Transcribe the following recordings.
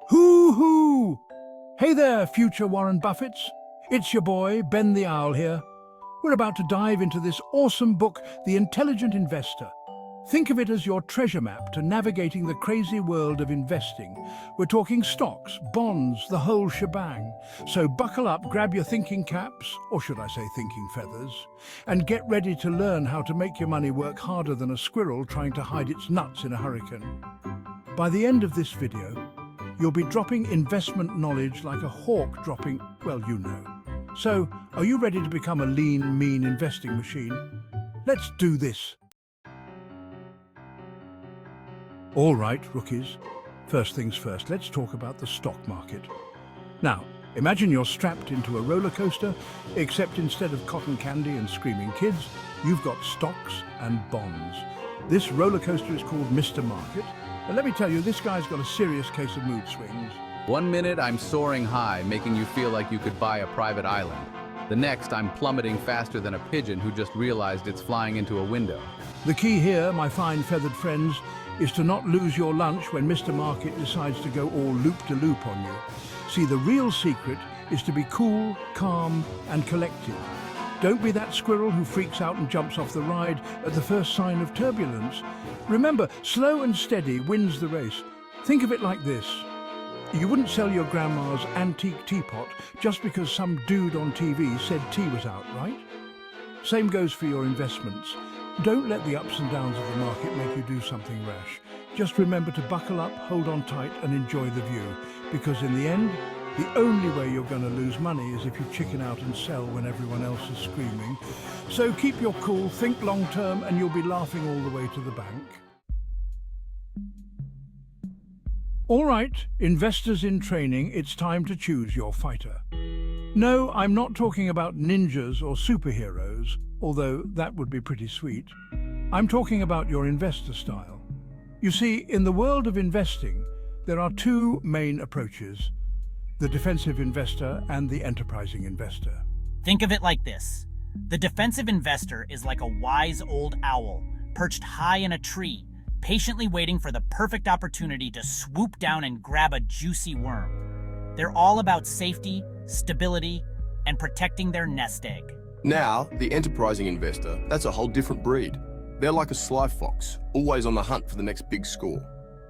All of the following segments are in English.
Hoo-hoo! Hey there, future Warren Buffetts. It's your boy, Ben the Owl here. We're about to dive into this awesome book, The Intelligent Investor. Think of it as your treasure map to navigating the crazy world of investing. We're talking stocks, bonds, the whole shebang. So buckle up, grab your thinking caps, or should I say thinking feathers, and get ready to learn how to make your money work harder than a squirrel trying to hide its nuts in a hurricane. By the end of this video, you'll be dropping investment knowledge like a hawk dropping, well, you know. So, are you ready to become a lean, mean investing machine? Let's do this. All right, rookies. First things first, let's talk about the stock market. Now, imagine you're strapped into a roller coaster, except instead of cotton candy and screaming kids, you've got stocks and bonds. This roller coaster is called Mr. Market. And let me tell you, this guy's got a serious case of mood swings. 1 minute, I'm soaring high, making you feel like you could buy a private island. The next, I'm plummeting faster than a pigeon who just realized it's flying into a window. The key here, my fine feathered friends, is to not lose your lunch when Mr. Market decides to go all loop-de-loop on you. See, the real secret is to be cool, calm, and collected. Don't be that squirrel who freaks out and jumps off the ride at the first sign of turbulence. Remember, slow and steady wins the race. Think of it like this. You wouldn't sell your grandma's antique teapot just because some dude on TV said tea was out, right? Same goes for your investments. Don't let the ups and downs of the market make you do something rash. Just remember to buckle up, hold on tight, and enjoy the view. Because in the end, the only way you're going to lose money is if you chicken out and sell when everyone else is screaming. So keep your cool, think long term, and you'll be laughing all the way to the bank. All right, investors in training, it's time to choose your fighter. No, I'm not talking about ninjas or superheroes, although that would be pretty sweet. I'm talking about your investor style. You see, in the world of investing, there are two main approaches: the defensive investor and the enterprising investor. Think of it like this. The defensive investor is like a wise old owl, perched high in a tree, patiently waiting for the perfect opportunity to swoop down and grab a juicy worm. They're all about safety, stability, and protecting their nest egg. Now, the enterprising investor, that's a whole different breed. They're like a sly fox, always on the hunt for the next big score.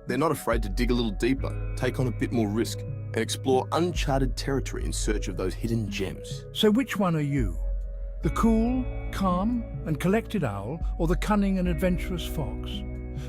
They're not afraid to dig a little deeper, take on a bit more risk, and explore uncharted territory in search of those hidden gems. So which one are you? The cool, calm, and collected owl, or the cunning and adventurous fox?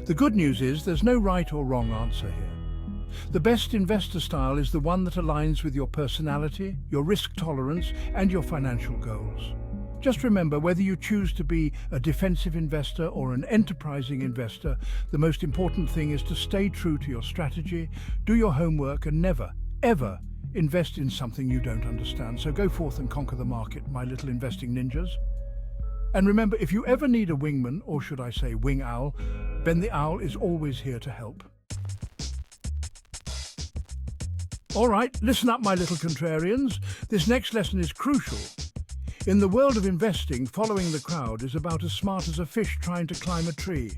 The good news is there's no right or wrong answer here. The best investor style is the one that aligns with your personality, your risk tolerance, and your financial goals. Just remember, whether you choose to be a defensive investor or an enterprising investor, the most important thing is to stay true to your strategy, do your homework, and never, ever invest in something you don't understand. So go forth and conquer the market, my little investing ninjas. And remember, if you ever need a wingman, or should I say wing owl, Ben the Owl is always here to help. All right, listen up, my little contrarians. This next lesson is crucial. In the world of investing, following the crowd is about as smart as a fish trying to climb a tree.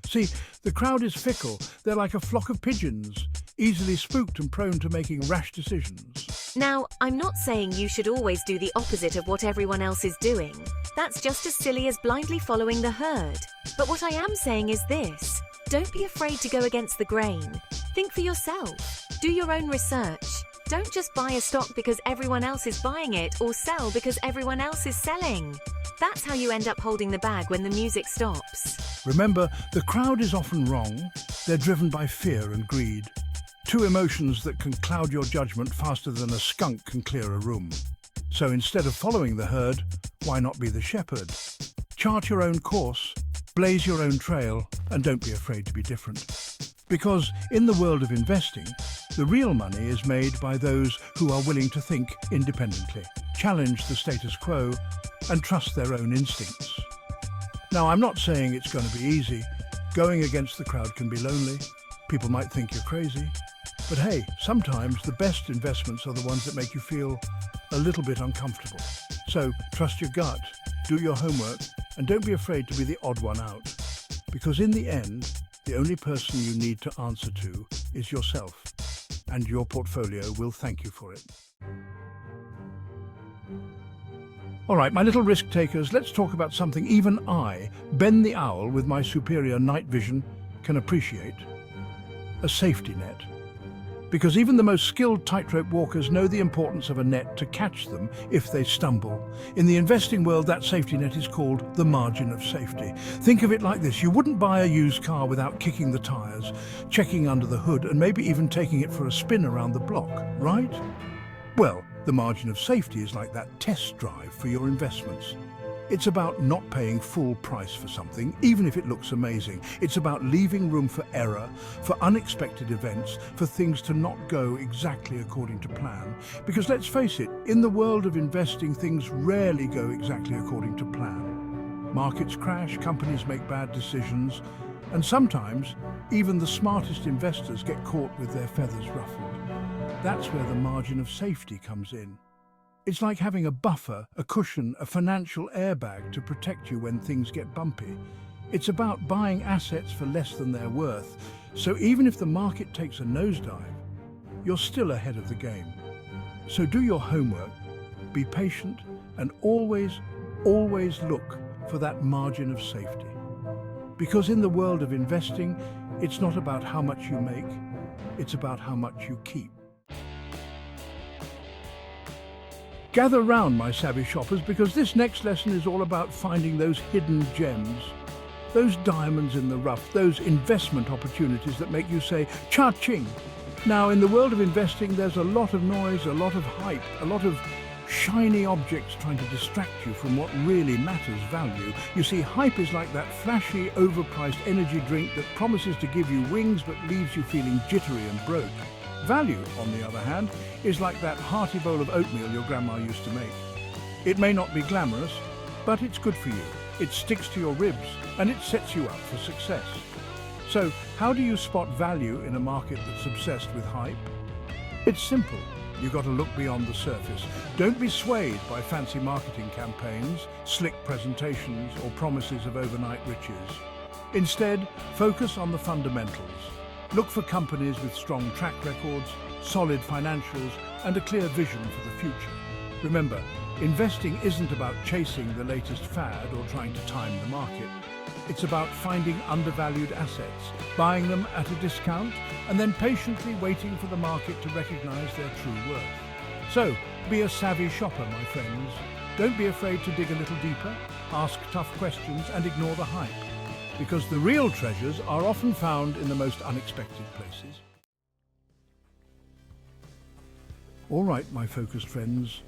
See, the crowd is fickle. They're like a flock of pigeons, easily spooked and prone to making rash decisions. Now, I'm not saying you should always do the opposite of what everyone else is doing. That's just as silly as blindly following the herd. But what I am saying is this: don't be afraid to go against the grain. Think for yourself. Do your own research. Don't just buy a stock because everyone else is buying it, or sell because everyone else is selling. That's how you end up holding the bag when the music stops. Remember, the crowd is often wrong. They're driven by fear and greed. Two emotions that can cloud your judgment faster than a skunk can clear a room. So instead of following the herd, why not be the shepherd? Chart your own course, blaze your own trail, and don't be afraid to be different. Because in the world of investing, the real money is made by those who are willing to think independently, challenge the status quo, and trust their own instincts. Now, I'm not saying it's going to be easy. Going against the crowd can be lonely. People might think you're crazy. But hey, sometimes the best investments are the ones that make you feel a little bit uncomfortable. So trust your gut, do your homework, and don't be afraid to be the odd one out. Because in the end, The only person you need to answer to is yourself, and your portfolio will thank you for it. All right, my little risk takers, let's talk about something even I, Ben the Owl with my superior night vision, can appreciate. A safety net. Because even the most skilled tightrope walkers know the importance of a net to catch them if they stumble. In the investing world, that safety net is called the margin of safety. Think of it like this. You wouldn't buy a used car without kicking the tires, checking under the hood, and maybe even taking it for a spin around the block, right? Well, the margin of safety is like that test drive for your investments. It's about not paying full price for something, even if it looks amazing. It's about leaving room for error, for unexpected events, for things to not go exactly according to plan. Because let's face it, in the world of investing, things rarely go exactly according to plan. Markets crash, companies make bad decisions, and sometimes even the smartest investors get caught with their feathers ruffled. That's where the margin of safety comes in. It's like having a buffer, a cushion, a financial airbag to protect you when things get bumpy. It's about buying assets for less than they're worth, so even if the market takes a nosedive, you're still ahead of the game. So do your homework, be patient, and always look for that margin of safety. Because in the world of investing, it's not about how much you make, it's about how much you keep. Gather round, my savvy shoppers, because this next lesson is all about finding those hidden gems, those diamonds in the rough, those investment opportunities that make you say, cha-ching. Now, in the world of investing, there's a lot of noise, a lot of hype, a lot of shiny objects trying to distract you from what really matters, value. You see, hype is like that flashy, overpriced energy drink that promises to give you wings but leaves you feeling jittery and broke. Value, on the other hand, is like that hearty bowl of oatmeal your grandma used to make. It may not be glamorous, but it's good for you. It sticks to your ribs, and it sets you up for success. So, how do you spot value in a market that's obsessed with hype? It's simple. You've got to look beyond the surface. Don't be swayed by fancy marketing campaigns, slick presentations, or promises of overnight riches. Instead, focus on the fundamentals. Look for companies with strong track records, solid financials, and a clear vision for the future. Remember, investing isn't about chasing the latest fad or trying to time the market. It's about finding undervalued assets, buying them at a discount, and then patiently waiting for the market to recognize their true worth. So, be a savvy shopper, my friends. Don't be afraid to dig a little deeper, ask tough questions, and ignore the hype. Because the real treasures are often found in the most unexpected places. All right, my focused friends,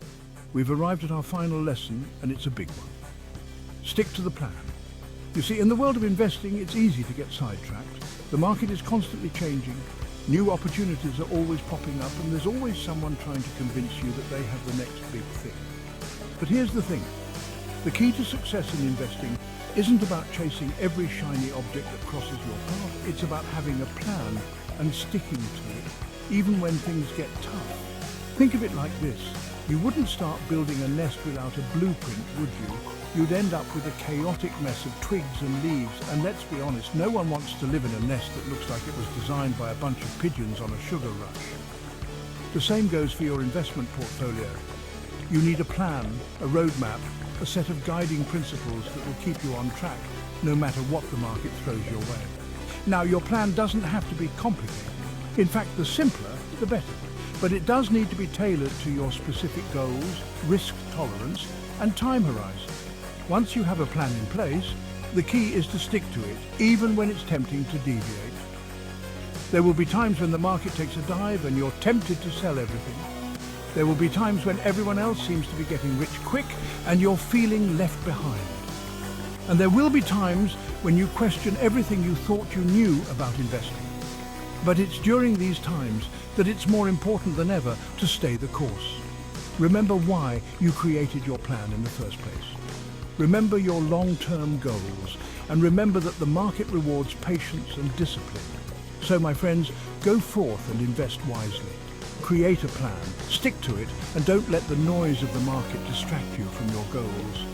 we've arrived at our final lesson, and it's a big one. Stick to the plan. You see, in the world of investing, it's easy to get sidetracked. The market is constantly changing. New opportunities are always popping up, and there's always someone trying to convince you that they have the next big thing. But here's the thing. The key to success in investing isn't about chasing every shiny object that crosses your path. It's about having a plan and sticking to it, even when things get tough. Think of it like this. You wouldn't start building a nest without a blueprint, would you? You'd end up with a chaotic mess of twigs and leaves, and let's be honest, no one wants to live in a nest that looks like it was designed by a bunch of pigeons on a sugar rush. The same goes for your investment portfolio. You need a plan, a roadmap, a set of guiding principles that will keep you on track, no matter what the market throws your way. Now, your plan doesn't have to be complicated. In fact, the simpler, the better. But it does need to be tailored to your specific goals, risk tolerance, and time horizon. Once you have a plan in place, the key is to stick to it, even when it's tempting to deviate. There will be times when the market takes a dive and you're tempted to sell everything. There will be times when everyone else seems to be getting rich quick and you're feeling left behind. And there will be times when you question everything you thought you knew about investing. But it's during these times that it's more important than ever to stay the course. Remember why you created your plan in the first place. Remember your long-term goals, and remember that the market rewards patience and discipline. So, my friends, go forth and invest wisely. Create a plan, stick to it, and don't let the noise of the market distract you from your goals.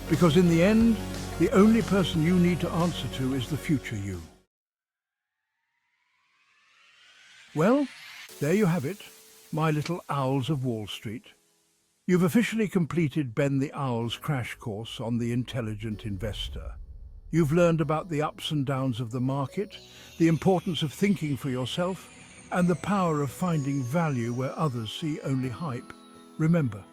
Because in the end, the only person you need to answer to is the future you. Well, there you have it, my little owls of Wall Street. You've officially completed Ben the Owl's crash course on the intelligent investor. You've learned about the ups and downs of the market, the importance of thinking for yourself, and the power of finding value where others see only hype. Remember,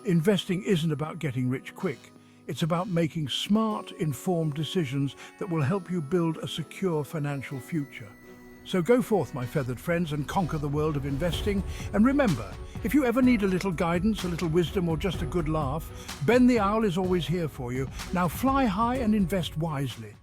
investing isn't about getting rich quick. It's about making smart, informed decisions that will help you build a secure financial future. So go forth, my feathered friends, and conquer the world of investing. And remember, if you ever need a little guidance, a little wisdom, or just a good laugh, Ben the Owl is always here for you. Now fly high and invest wisely.